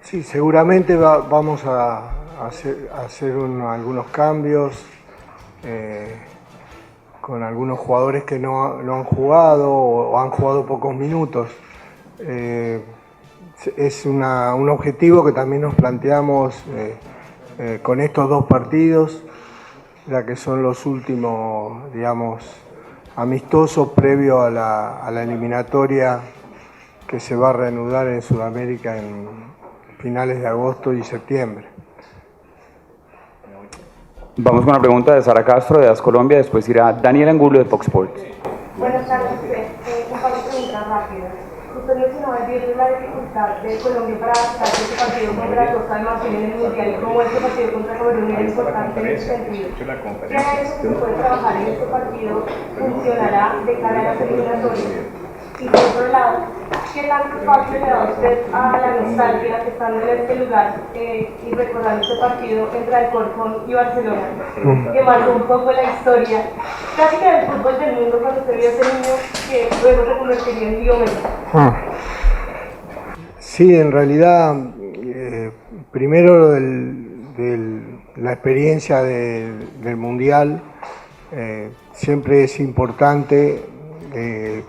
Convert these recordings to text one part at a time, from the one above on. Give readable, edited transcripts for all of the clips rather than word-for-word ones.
Sí, seguramente vamos a hacer algunos cambios con algunos jugadores que no han jugado o han jugado pocos minutos. Es un objetivo que también nos planteamos con estos dos partidos, ya que son los últimos, digamos, amistosos previo a la eliminatoria que se va a reanudar en Sudamérica en finales de agosto y septiembre. Vamos con una pregunta de Sara Castro de AS Colombia, después irá Daniel Angulo de Fox Sports. Buenas tardes, un par de preguntas rápidas. Usted mencionó ayer la dificultad de Colombia para adaptarse a este partido contra Costa de Marfil en el Mundial y cómo este partido contra Camerún era importante en ese sentido. ¿Qué es eso que se puede trabajar en este partido funcionará de cara a las eliminatorias? Y por otro lado, ¿qué tanto espacio le da usted a la nostalgia que estando en este lugar y recordando este partido entre Alcorcón y Barcelona, que marcó un poco la historia casi que del fútbol del mundo cuando usted vio a ese niño que luego se convertiría en Lionel? Sí, en realidad, primero la experiencia del Mundial siempre es importante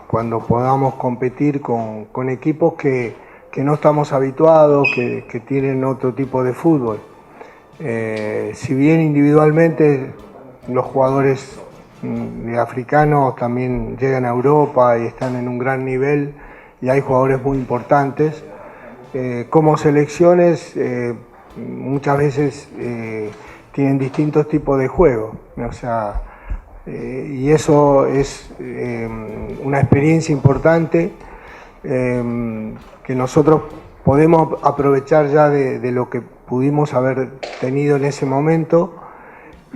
cuando podamos competir con equipos que no estamos habituados, que tienen otro tipo de fútbol. Si bien individualmente los jugadores africanos también llegan a Europa y están en un gran nivel y hay jugadores muy importantes, como selecciones muchas veces tienen distintos tipos de juego, o sea, y eso es una experiencia importante que nosotros podemos aprovechar ya de lo que pudimos haber tenido en ese momento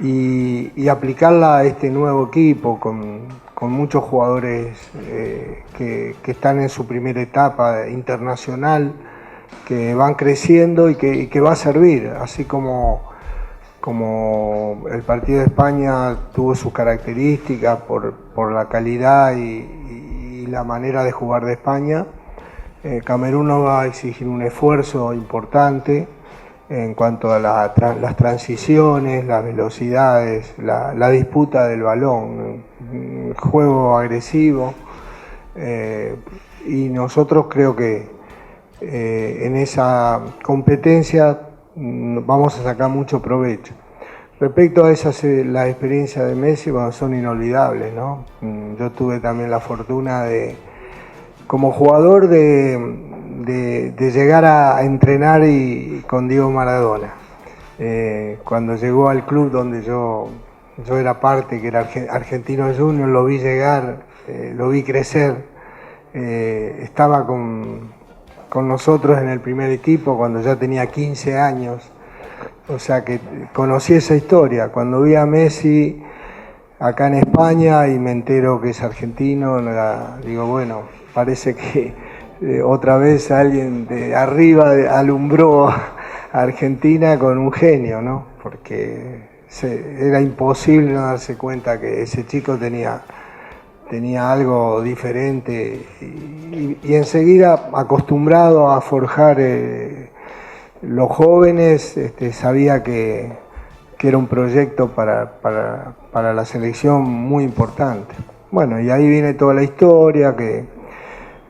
y aplicarla a este nuevo equipo con muchos jugadores que están en su primera etapa internacional, que van creciendo y que va a servir, así como el partido de España tuvo sus características por la calidad y la manera de jugar de España. Camerún nos va a exigir un esfuerzo importante en cuanto a las transiciones, las velocidades, la disputa del balón, juego agresivo, y nosotros creo que en esa competencia vamos a sacar mucho provecho. Respecto a esas, las experiencias de Messi, bueno, son inolvidables, ¿no? Yo tuve también la fortuna como jugador de llegar a entrenar con Diego Maradona. Cuando llegó al club donde yo era parte, que era Argentino Junior, lo vi llegar, lo vi crecer, estaba con nosotros en el primer equipo cuando ya tenía 15 años, o sea que conocí esa historia. Cuando vi a Messi acá en España y me entero que es argentino, digo, bueno, parece que otra vez alguien de arriba alumbró a Argentina con un genio, ¿no? Porque era imposible no darse cuenta que ese chico tenía algo diferente y enseguida, acostumbrado a forjar los jóvenes, sabía que era un proyecto para la selección muy importante. Bueno, y ahí viene toda la historia,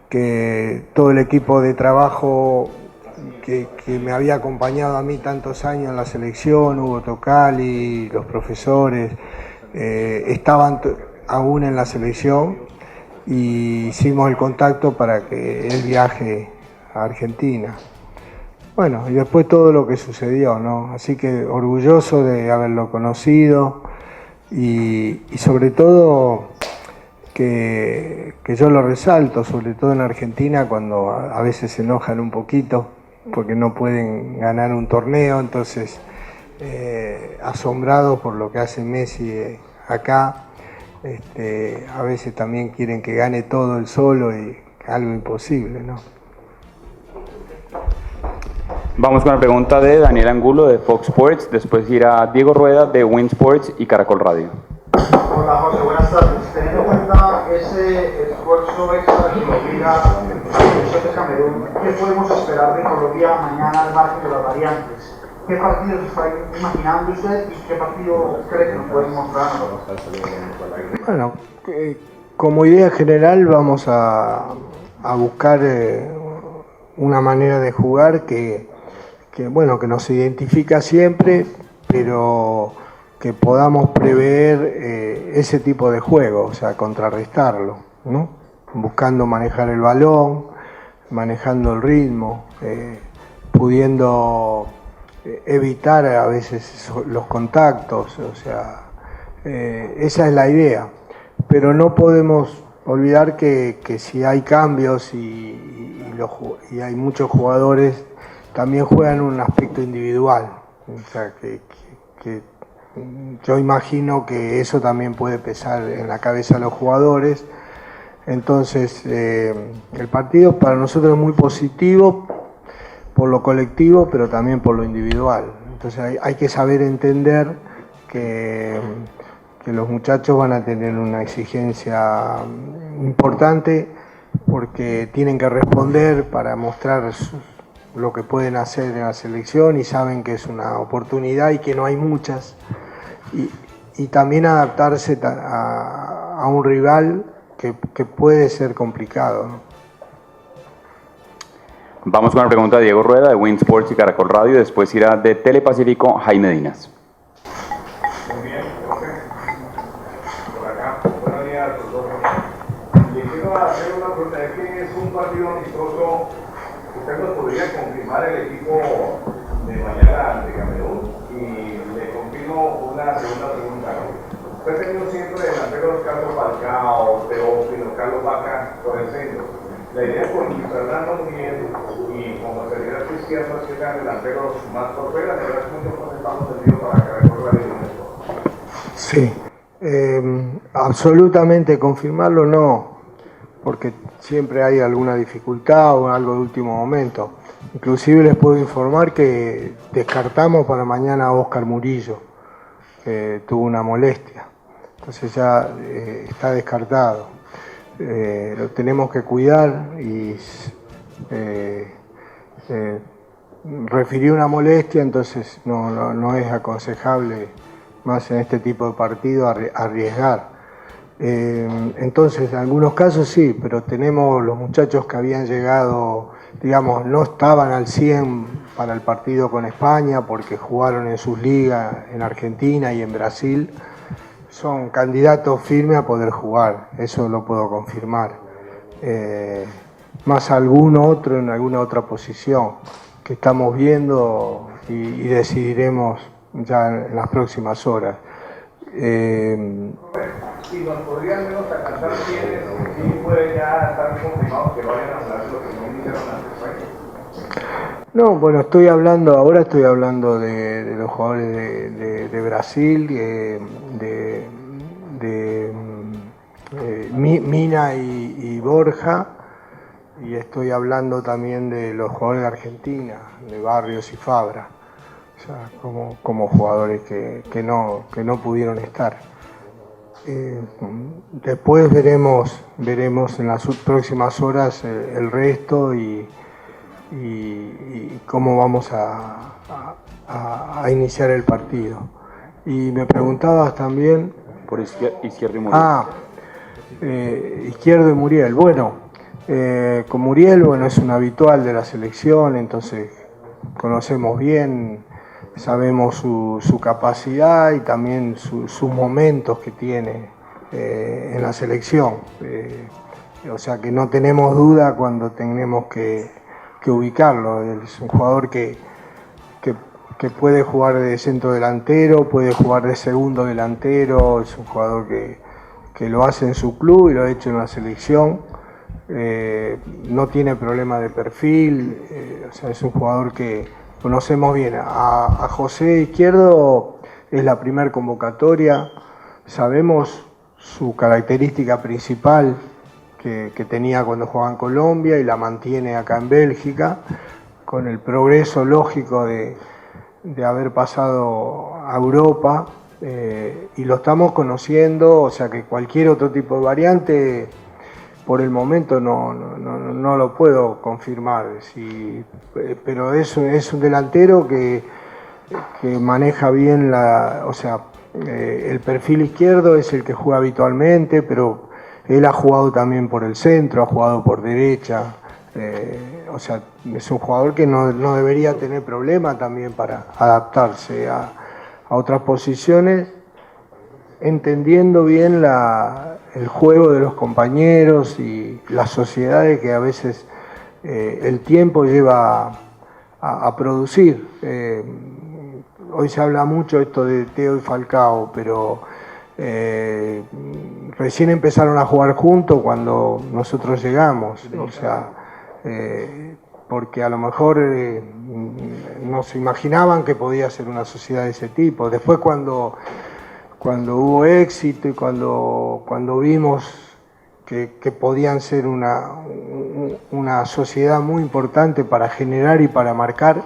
que todo el equipo de trabajo que me había acompañado a mí tantos años en la selección, Hugo Tocali, los profesores, estaban aún en la selección y hicimos el contacto para que él viaje a Argentina. Bueno, y después todo lo que sucedió, ¿no? Así que orgulloso de haberlo conocido y sobre todo que yo lo resalto, sobre todo en Argentina, cuando a veces se enojan un poquito porque no pueden ganar un torneo, entonces asombrados por lo que hace Messi acá. A veces también quieren que gane todo él solo y algo imposible, ¿no? Vamos con la pregunta de Daniel Angulo de Fox Sports, después irá Diego Rueda de Win Sports y Caracol Radio. Hola José, buenas tardes. Teniendo en cuenta ese esfuerzo extra que obliga a después de Camerún, ¿qué podemos esperar de Colombia mañana al margen de las variantes? ¿Qué partidos está imaginando usted y qué partido cree que nos pueden mostrar? Bueno, como idea general vamos a buscar una manera de jugar que nos identifica siempre, pero que podamos prever ese tipo de juego, o sea, contrarrestarlo, ¿no? Buscando manejar el balón, manejando el ritmo, pudiendo evitar a veces los contactos, o sea, esa es la idea. Pero no podemos olvidar que si hay cambios y hay muchos jugadores, también juegan un aspecto individual. O sea, que yo imagino que eso también puede pesar en la cabeza de los jugadores. Entonces, el partido para nosotros es muy positivo por lo colectivo, pero también por lo individual. Entonces hay que saber entender que los muchachos van a tener una exigencia importante porque tienen que responder para mostrar lo que pueden hacer en la selección y saben que es una oportunidad y que no hay muchas. Y también adaptarse a un rival que puede ser complicado, ¿no? Vamos con la pregunta de Diego Rueda de Win Sports y Caracol Radio. Después irá de Telepacífico Jaime Dinas. Muy bien, profe. Por acá, buenos días a todos. Le quiero hacer una pregunta, es que es un partido amistoso. ¿Usted nos podría confirmar el equipo de mañana ante Camerún? Y le confirmo una segunda pregunta. Usted ha tenido siempre delanteros Carlos Falcao, Teófilo, Carlos Vaca por el centro. La idea es con Fernando Miguel y como tercera izquierda que sean delanteros más por fuera, de verdad muchos pues estamos tendidos para que recorra el Sí, absolutamente confirmarlo no, porque siempre hay alguna dificultad o algo de último momento. Inclusive les puedo informar que descartamos para mañana a Oscar Murillo, que tuvo una molestia, entonces ya está descartado. Lo tenemos que cuidar y refirió una molestia, entonces no es aconsejable más en este tipo de partido arriesgar. Entonces en algunos casos sí, pero tenemos los muchachos que habían llegado, digamos, no estaban al 100 para el partido con España porque jugaron en sus ligas en Argentina y en Brasil. Son candidatos firmes a poder jugar, eso lo puedo confirmar. Más alguno otro en alguna otra posición que estamos viendo y decidiremos ya en las próximas horas. Si nos podrían menos alcanzar quiénes sí puede ya estar confirmados que vayan a hablar lo que no hicieron antes. No, bueno, ahora estoy hablando de los jugadores de Brasil, de Mina y Borja, y estoy hablando también de los jugadores de Argentina, de Barrios y Fabra, o sea, como jugadores que no pudieron estar. Después veremos en las próximas horas el resto y cómo vamos a iniciar el partido. Y me preguntabas también... Por Izquierdo y Muriel. Izquierdo y Muriel. Bueno, con Muriel, bueno, es un habitual de la selección, entonces conocemos bien, sabemos su capacidad y también sus momentos que tiene en la selección. O sea que no tenemos duda cuando tenemos que ubicarlo. Es un jugador que puede jugar de centro delantero, puede jugar de segundo delantero, es un jugador que lo hace en su club y lo ha hecho en la selección. No tiene problema de perfil, o sea, es un jugador que conocemos bien. A José Izquierdo es la primera convocatoria, sabemos su característica principal que tenía cuando jugaba en Colombia y la mantiene acá en Bélgica, con el progreso lógico de haber pasado a Europa, y lo estamos conociendo, o sea que cualquier otro tipo de variante por el momento no lo puedo confirmar, sí, pero es un delantero que maneja bien el perfil izquierdo es el que juega habitualmente, pero él ha jugado también por el centro, ha jugado por derecha, es un jugador que no debería tener problema también para adaptarse a otras posiciones, entendiendo bien el juego de los compañeros y las sociedades que a veces el tiempo lleva a producir. Hoy se habla mucho esto de Teo y Falcao, pero recién empezaron a jugar juntos cuando nosotros llegamos, porque a lo mejor no se imaginaban que podía ser una sociedad de ese tipo. Después cuando hubo éxito y cuando vimos que podían ser una sociedad muy importante para generar y para marcar,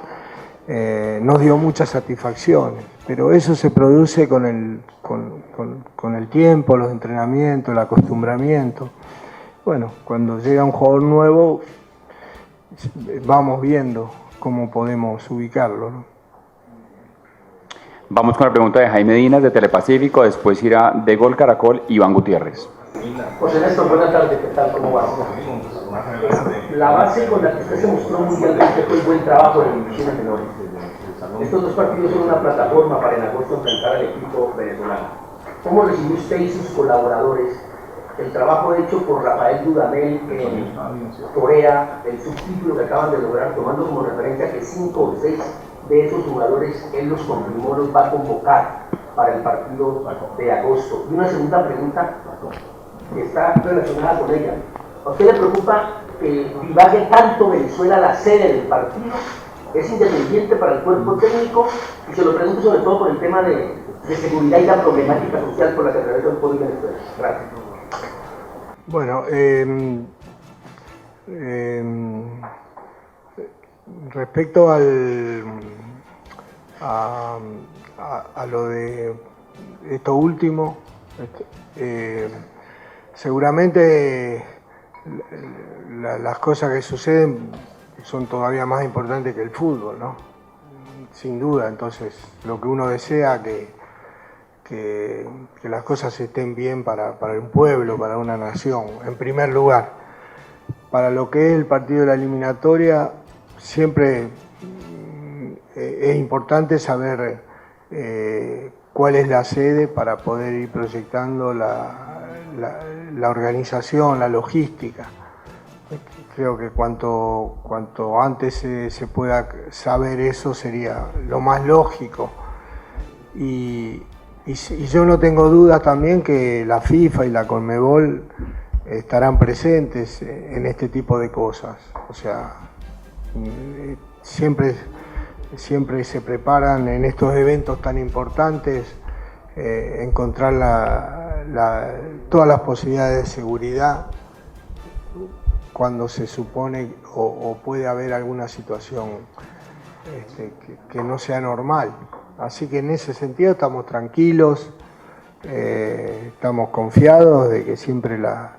nos dio muchas satisfacciones, pero eso se produce con el tiempo, los entrenamientos, el acostumbramiento. Bueno, cuando llega un jugador nuevo, vamos viendo cómo podemos ubicarlo, ¿no? Vamos con la pregunta de Jaime Dinas de Telepacífico, después irá de Gol Caracol Iván Gutiérrez. José Néstor, buenas tardes, ¿qué tal? ¿Cómo vas? La base con la que usted se mostró mundialmente fue el buen trabajo de divisiones menores. Estos dos partidos son una plataforma para en agosto enfrentar al equipo venezolano. ¿Cómo recibió usted y sus colaboradores el trabajo hecho por Rafael Dudamel en Corea, el subtítulo que acaban de lograr, tomando como referencia que 5 o 6 de esos jugadores él los confirmó, los va a convocar para el partido de agosto? Y una segunda pregunta que está relacionada con ella. ¿A usted le preocupa que divague tanto Venezuela la sede del partido? ¿Es independiente para el cuerpo técnico? Y se lo pregunto sobre todo por el tema de seguridad y la problemática social por la que atraviesa el pueblo venezolano. Gracias. Bueno, respecto a lo de esto último, seguramente las cosas que suceden son todavía más importantes que el fútbol, ¿no? Sin duda. Entonces, lo que uno desea que las cosas estén bien para un pueblo, para una nación, en primer lugar. Para lo que es el partido de la eliminatoria, siempre es importante saber cuál es la sede para poder ir proyectando la organización, la logística. Creo que cuanto antes se pueda saber eso sería lo más lógico. Y yo no tengo dudas también que la FIFA y la Conmebol estarán presentes en este tipo de cosas. O sea, siempre se preparan en estos eventos tan importantes encontrar todas las posibilidades de seguridad cuando se supone o puede haber alguna situación que no sea normal. Así que en ese sentido estamos tranquilos, estamos confiados de que siempre la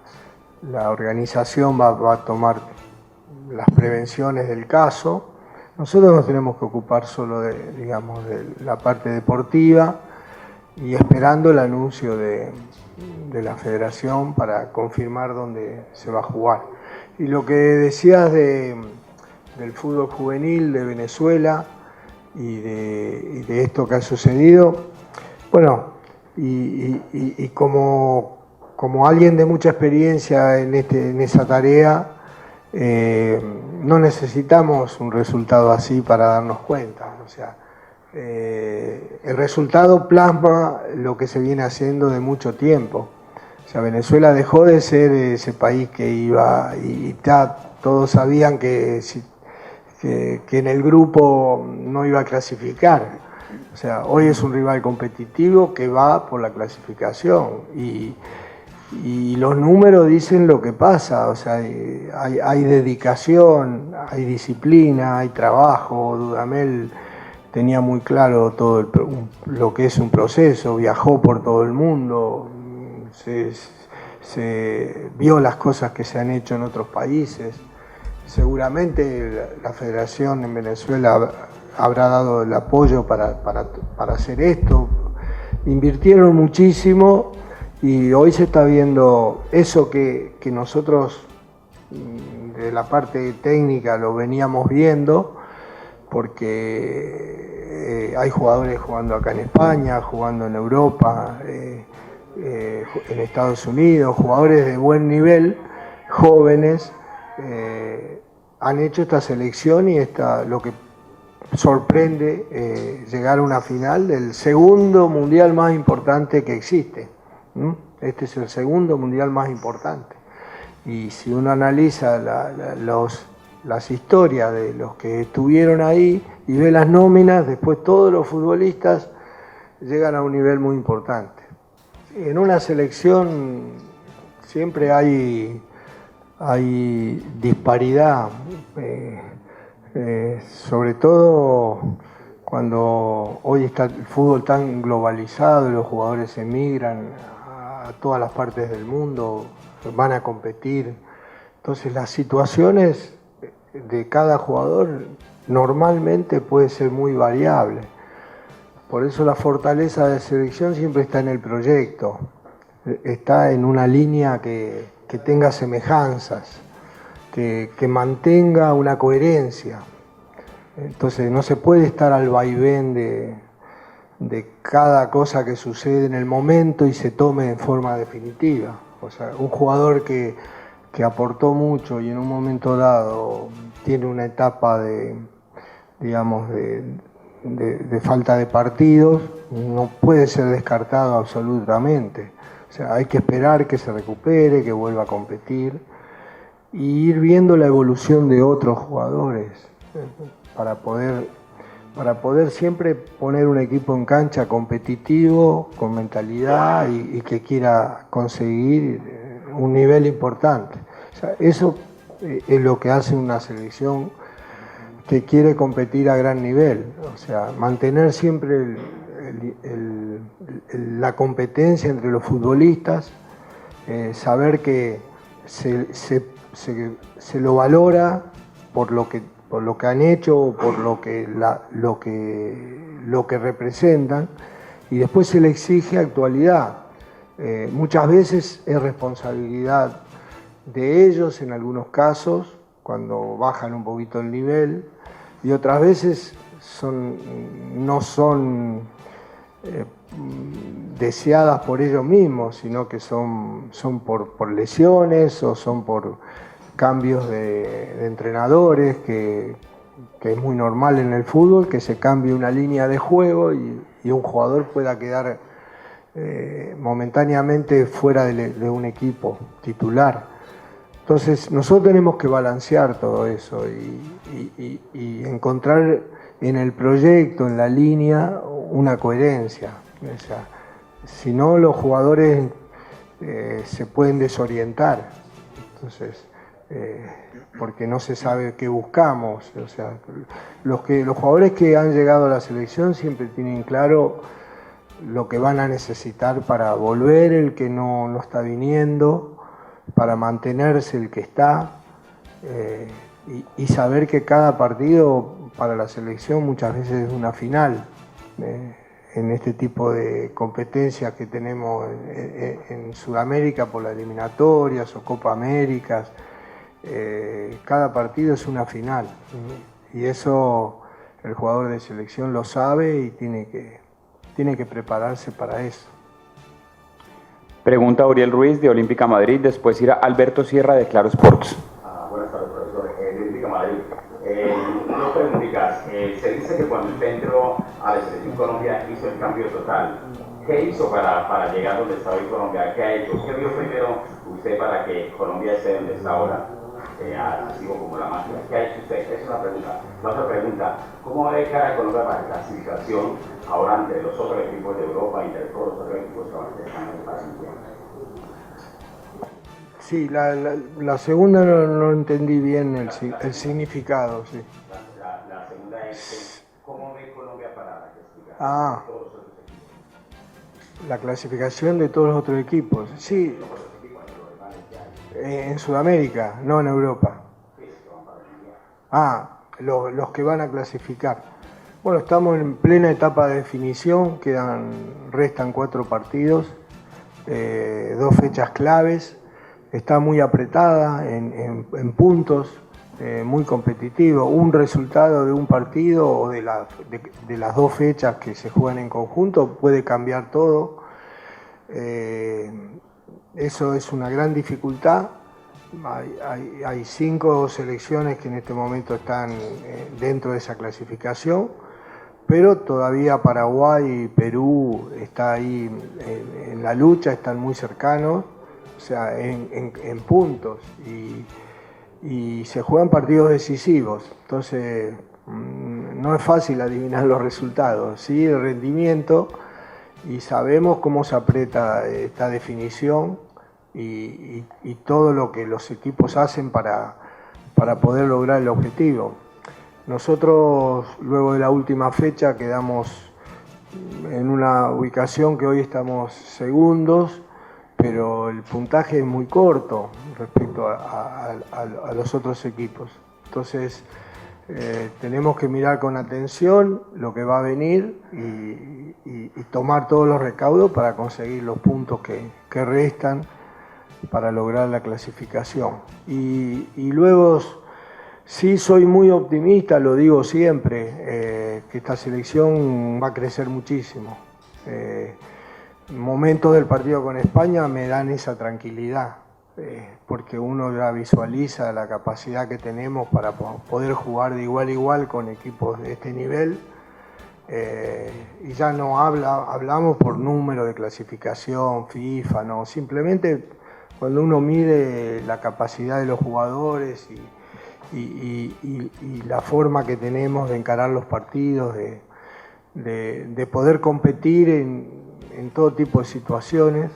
organización va a tomar las prevenciones del caso. Nosotros nos tenemos que ocupar solo de la parte deportiva y esperando el anuncio de la federación para confirmar dónde se va a jugar. Y lo que decías del fútbol juvenil de Venezuela y de esto que ha sucedido, bueno, y como alguien de mucha experiencia en esa tarea, no necesitamos un resultado así para darnos cuenta. O sea, el resultado plasma lo que se viene haciendo de mucho tiempo. O sea, Venezuela dejó de ser ese país que iba y ya todos sabían que en el grupo no iba a clasificar. O sea, hoy es un rival competitivo que va por la clasificación y los números dicen lo que pasa. O sea, hay dedicación, hay disciplina, hay trabajo. Dudamel tenía muy claro todo lo que es un proceso, viajó por todo el mundo, se vio las cosas que se han hecho en otros países. Seguramente la Federación en Venezuela habrá dado el apoyo para hacer esto. Invirtieron muchísimo y hoy se está viendo eso que nosotros de la parte técnica lo veníamos viendo, porque hay jugadores jugando acá en España, jugando en Europa, en Estados Unidos, jugadores de buen nivel, jóvenes, han hecho esta selección y lo que sorprende llegar a una final del segundo mundial más importante que existe. Este es el segundo mundial más importante. Y si uno analiza las historias de los que estuvieron ahí y ve las nóminas, después todos los futbolistas llegan a un nivel muy importante. En una selección siempre hay disparidad, sobre todo cuando hoy está el fútbol tan globalizado y los jugadores emigran a todas las partes del mundo, van a competir. Entonces las situaciones de cada jugador normalmente puede ser muy variable. Por eso la fortaleza de selección siempre está en el proyecto, está en una línea que tenga semejanzas, que mantenga una coherencia. Entonces no se puede estar al vaivén de cada cosa que sucede en el momento y se tome en forma definitiva. O sea, un jugador que aportó mucho y en un momento dado tiene una etapa de falta de partidos, no puede ser descartado absolutamente. O sea, hay que esperar que se recupere, que vuelva a competir y ir viendo la evolución de otros jugadores para poder siempre poner un equipo en cancha competitivo, con mentalidad y que quiera conseguir un nivel importante. O sea, eso es lo que hace una selección que quiere competir a gran nivel, o sea, mantener siempre la competencia entre los futbolistas, saber que se lo valora por lo que han hecho, por lo que representan, y después se le exige actualidad. Muchas veces es responsabilidad de ellos en algunos casos, cuando bajan un poquito el nivel, y otras veces no son deseadas por ellos mismos, sino que son por lesiones o son por cambios de entrenadores, que es muy normal en el fútbol, que se cambie una línea de juego y un jugador pueda quedar momentáneamente fuera de un equipo titular. Entonces nosotros tenemos que balancear todo eso y encontrar en el proyecto, en la línea, una coherencia. O sea, si no, los jugadores se pueden desorientar. Entonces, porque no se sabe qué buscamos. O sea, los jugadores que han llegado a la selección siempre tienen claro lo que van a necesitar para volver el que no está viniendo, para mantenerse el que está, y saber que cada partido para la selección muchas veces es una final. En este tipo de competencias que tenemos en Sudamérica por las eliminatorias o Copa Américas, cada partido es una final, y eso el jugador de selección lo sabe y tiene que prepararse para eso. Pregunta Uriel Ruiz de Olímpica Madrid, después irá Alberto Sierra de Claro Sports. Buenas tardes, profesor. De Olímpica Madrid. Dos preguntitas. Se dice que cuando usted entró a la Selección Colombia hizo el cambio total. ¿Qué hizo para llegar donde está hoy Colombia? ¿Qué ha hecho? ¿Qué vio primero usted para que Colombia esté donde está ahora? Así como la máquina. ¿Qué ha hecho usted? Esa es una pregunta. La otra pregunta, ¿cómo ve cara a Colombia para la clasificación ahora entre los otros equipos de Europa y entre todos los otros equipos que están en el Pacífico? Sí, la segunda no entendí bien el significado. Sí. La segunda es, ¿cómo ve Colombia para la clasificación de todos los otros equipos? La clasificación de todos los otros equipos. Sí, En Sudamérica, no en Europa. Los que van a clasificar. Bueno, estamos en plena etapa de definición, restan 4 partidos, 2 fechas claves, está muy apretada en puntos, muy competitivo. Un resultado de un partido o de las 2 fechas que se juegan en conjunto puede cambiar todo. Eso es una gran dificultad. Hay 5 selecciones que en este momento están dentro de esa clasificación, pero todavía Paraguay y Perú está ahí en la lucha, están muy cercanos, o sea, en puntos, y se juegan partidos decisivos. Entonces no es fácil adivinar los resultados, ¿sí? El rendimiento, y sabemos cómo se aprieta esta definición y todo lo que los equipos hacen para poder lograr el objetivo. Nosotros, luego de la última fecha, quedamos en una ubicación que hoy estamos segundos, pero el puntaje es muy corto respecto a los otros equipos. Entonces tenemos que mirar con atención lo que va a venir y tomar todos los recaudos para conseguir los puntos que restan para lograr la clasificación. Y luego sí soy muy optimista, lo digo siempre, que esta selección va a crecer muchísimo. Momentos del partido con España me dan esa tranquilidad, porque uno ya visualiza la capacidad que tenemos para poder jugar de igual a igual con equipos de este nivel, y ya no hablamos por número de clasificación, FIFA, no, simplemente cuando uno mide la capacidad de los jugadores y la forma que tenemos de encarar los partidos, de poder competir en todo tipo de situaciones,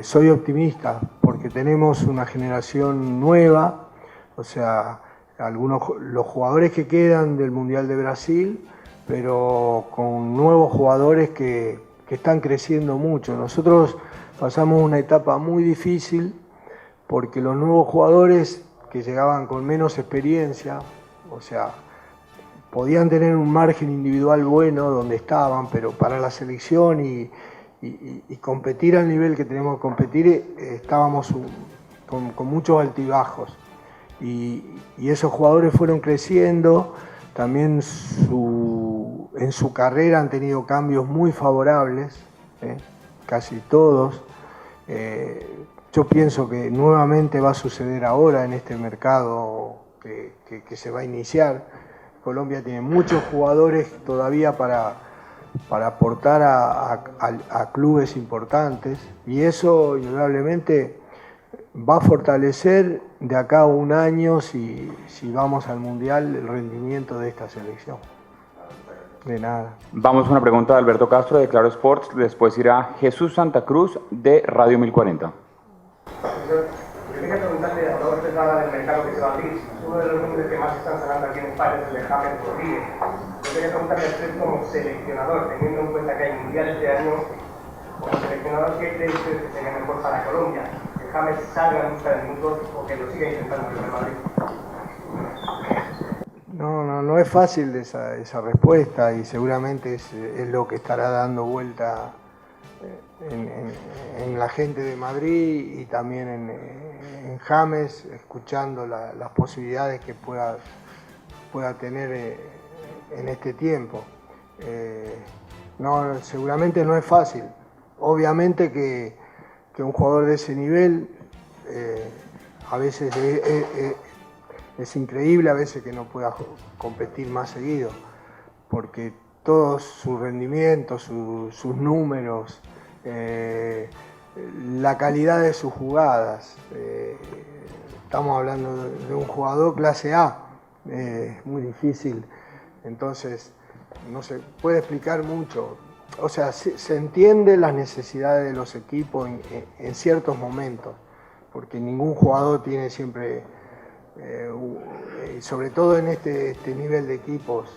soy optimista porque tenemos una generación nueva, o sea, los jugadores que quedan del Mundial de Brasil, pero con nuevos jugadores que están creciendo mucho. Nosotros pasamos una etapa muy difícil porque los nuevos jugadores que llegaban con menos experiencia, o sea, podían tener un margen individual bueno donde estaban, pero para la selección y competir al nivel que tenemos que competir, estábamos con muchos altibajos. Y esos jugadores fueron creciendo, también en su carrera han tenido cambios muy favorables, casi todos. Yo pienso que nuevamente va a suceder ahora en este mercado que se va a iniciar. Colombia tiene muchos jugadores todavía para aportar a clubes importantes, y eso indudablemente va a fortalecer de acá a un año, si vamos al Mundial, el rendimiento de esta selección. De nada. Vamos a una pregunta de Alberto Castro de Claro Sports, después irá Jesús Santa Cruz de Radio 1040. Yo quería preguntarle a todos ustedes hablan del mercado que se va a abrir. Uno de los nombres que más están sonando aquí en España es el de James Rodríguez. Yo quería preguntarle a usted como seleccionador, teniendo en cuenta que hay mundiales de año, como seleccionador, ¿qué cree usted que sería mejor para Colombia? ¿Que James salga en busca de minutos o que lo siga intentando en el Madrid? No es fácil esa respuesta, y seguramente es lo que estará dando vuelta en la gente de Madrid y también en James, escuchando las posibilidades que pueda tener en este tiempo. Seguramente no es fácil. Obviamente que un jugador de ese nivel a veces es increíble, a veces que no pueda competir más seguido, porque todo su rendimiento, sus números, la calidad de sus jugadas, estamos hablando de un jugador clase A, es muy difícil, entonces no se puede explicar mucho. O sea, se entiende las necesidades de los equipos en ciertos momentos, porque ningún jugador tiene siempre, sobre todo en este nivel de equipos,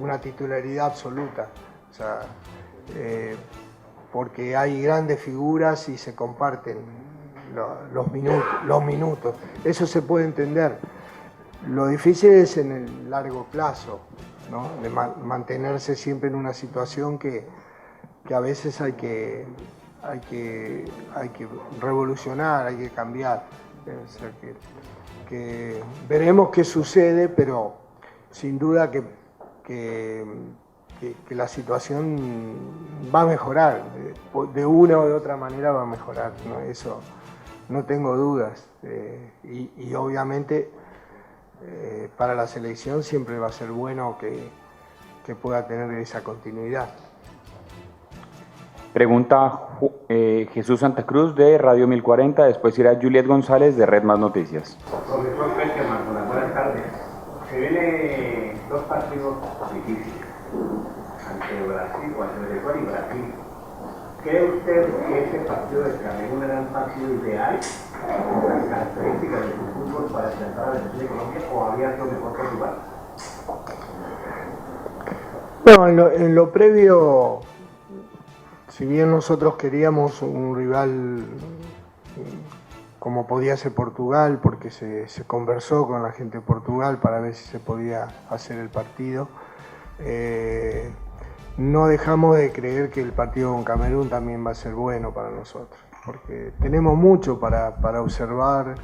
una titularidad absoluta. O sea, porque hay grandes figuras y se comparten los minutos. Eso se puede entender. Lo difícil es en el largo plazo, ¿no? De mantenerse siempre en una situación que a veces hay que revolucionar, hay que cambiar. O sea, que veremos qué sucede, pero sin duda que la situación va a mejorar, de una o de otra manera va a mejorar, ¿no? Eso no tengo dudas. Y obviamente para la selección siempre va a ser bueno que pueda tener esa continuidad. Pregunta Jesús Santa Cruz de Radio 1040, después irá Juliet González de Red Más Noticias. Profesor Peckerman, buenas tardes. Se vienen dos partidos difíciles, ante Brasil o ante Venezuela y Brasil. ¿Cree usted que ese partido de Camerún era un partido ideal con las características de su fútbol para enfrentar a Venezuela y Colombia o había sido mejor que rival? No, en lo previo, si bien nosotros queríamos un rival como podía ser Portugal, porque se conversó con la gente de Portugal para ver si se podía hacer el partido, no dejamos de creer que el partido con Camerún también va a ser bueno para nosotros, porque tenemos mucho para observar,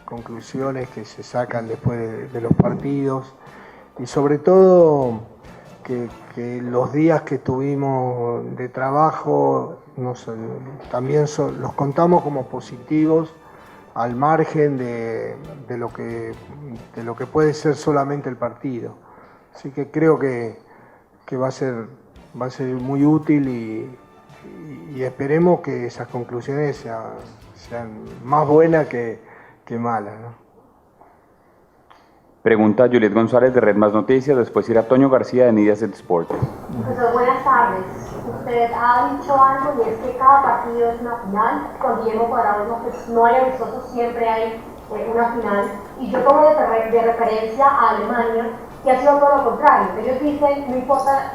conclusiones que se sacan después de los partidos, y sobre todo que los días que tuvimos de trabajo también los contamos como positivos, al margen de lo que puede ser solamente el partido. Así que creo que va a ser muy útil y esperemos que esas conclusiones sean más buenas que malas, ¿no? Pregunta Juliet González de Red Más Noticias, después irá Toño García de Mediaset Sport. Profesor, buenas tardes. Usted ha dicho algo y es que cada partido es una final. Con Guillermo Cuadrado no hay amistosos, siempre hay una final. Y yo tomo de referencia a Alemania, que ha sido todo lo contrario. Ellos dicen, no importa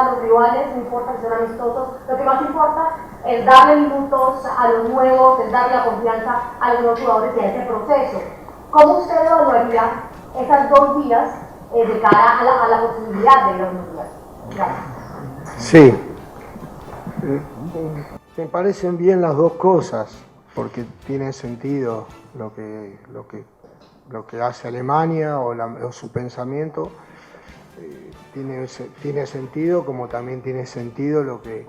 los rivales, no importa si son amistosos, lo que más importa es darle minutos a los nuevos, es darle la confianza a los nuevos jugadores de ese proceso. ¿Cómo usted evaluaría esas dos vías de cara a la posibilidad de ir a un mundial? Gracias. Sí, me parecen bien las dos cosas, porque tiene sentido lo que hace Alemania o su pensamiento, tiene sentido, como también tiene sentido lo que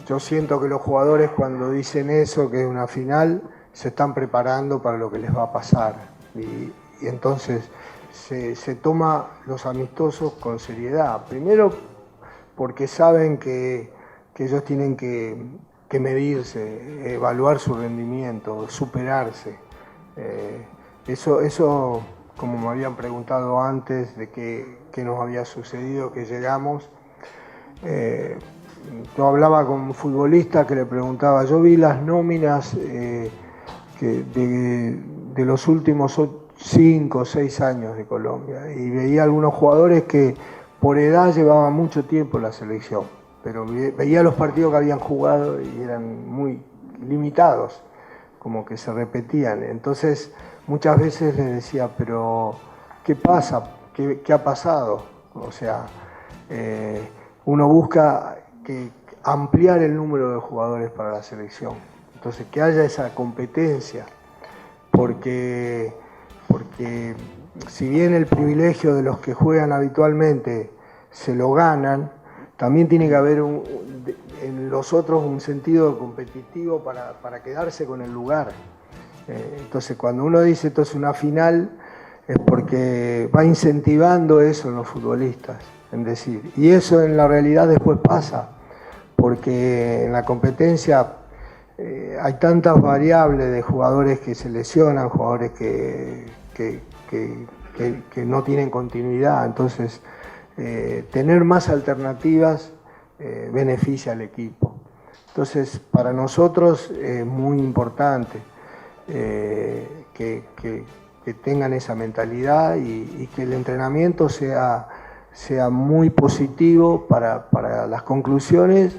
yo siento que los jugadores cuando dicen eso, que es una final, se están preparando para lo que les va a pasar. Y entonces se toma los amistosos con seriedad. Primero porque saben que ellos tienen que medirse, evaluar su rendimiento, superarse. Eso, como me habían preguntado antes de qué nos había sucedido, que llegamos, yo hablaba con un futbolista que le preguntaba, yo vi las nóminas de los últimos 5 o 6 años de Colombia y veía algunos jugadores que por edad llevaban mucho tiempo en la selección, pero veía los partidos que habían jugado y eran muy limitados, como que se repetían. Entonces muchas veces les decía, pero ¿qué pasa? ¿Qué ha pasado? O sea, uno busca ampliar el número de jugadores para la selección, entonces que haya esa competencia, porque si bien el privilegio de los que juegan habitualmente se lo ganan, también tiene que haber en los otros un sentido competitivo para quedarse con el lugar. Entonces cuando uno dice esto es una final, es porque va incentivando eso en los futbolistas, en decir, y eso en la realidad después pasa, porque en la competencia hay tantas variables de jugadores que se lesionan, jugadores que no tienen continuidad, entonces tener más alternativas beneficia al equipo. Entonces para nosotros es muy importante que tengan esa mentalidad y que el entrenamiento sea muy positivo para las conclusiones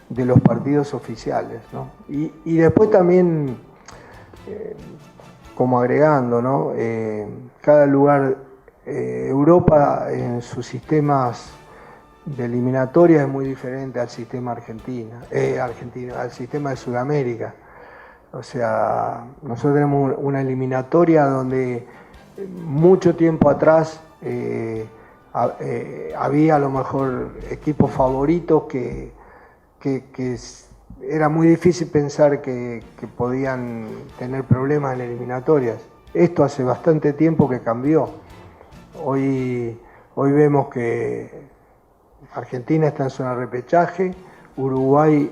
de los partidos oficiales, ¿no? Y después también como agregando, ¿no? Cada lugar, Europa en sus sistemas de eliminatoria es muy diferente al sistema argentino, al sistema de Sudamérica. O sea, nosotros tenemos una eliminatoria donde mucho tiempo atrás había a lo mejor equipos favoritos que era muy difícil pensar que podían tener problemas en eliminatorias. Esto hace bastante tiempo que cambió. Hoy vemos que Argentina está en zona de repechaje, Uruguay,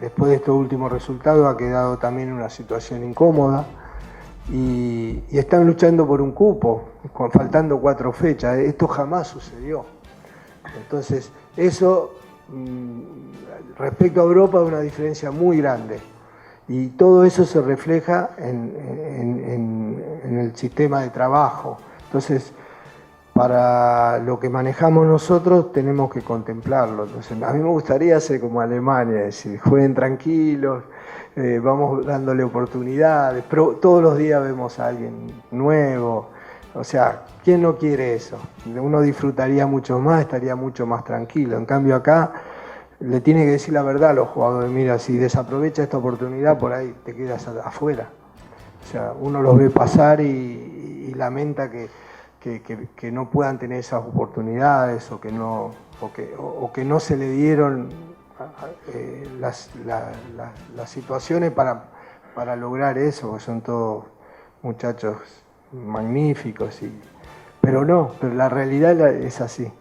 después de estos últimos resultados, ha quedado también en una situación incómoda y están luchando por un cupo, faltando 4 fechas. Esto jamás sucedió. Entonces, eso respecto a Europa es una diferencia muy grande y todo eso se refleja en el sistema de trabajo. Entonces, para lo que manejamos nosotros tenemos que contemplarlo. Entonces, a mí me gustaría ser como Alemania, es decir, jueguen tranquilos, vamos dándole oportunidades, pero todos los días vemos a alguien nuevo. O sea, ¿quién no quiere eso? Uno disfrutaría mucho más, estaría mucho más tranquilo. En cambio acá le tiene que decir la verdad a los jugadores: mira, si desaprovecha esta oportunidad, por ahí te quedas afuera. O sea, uno los ve pasar y lamenta que no puedan tener esas oportunidades o que no se le dieron las situaciones para lograr eso, porque son todos muchachos magníficos, pero la realidad es así.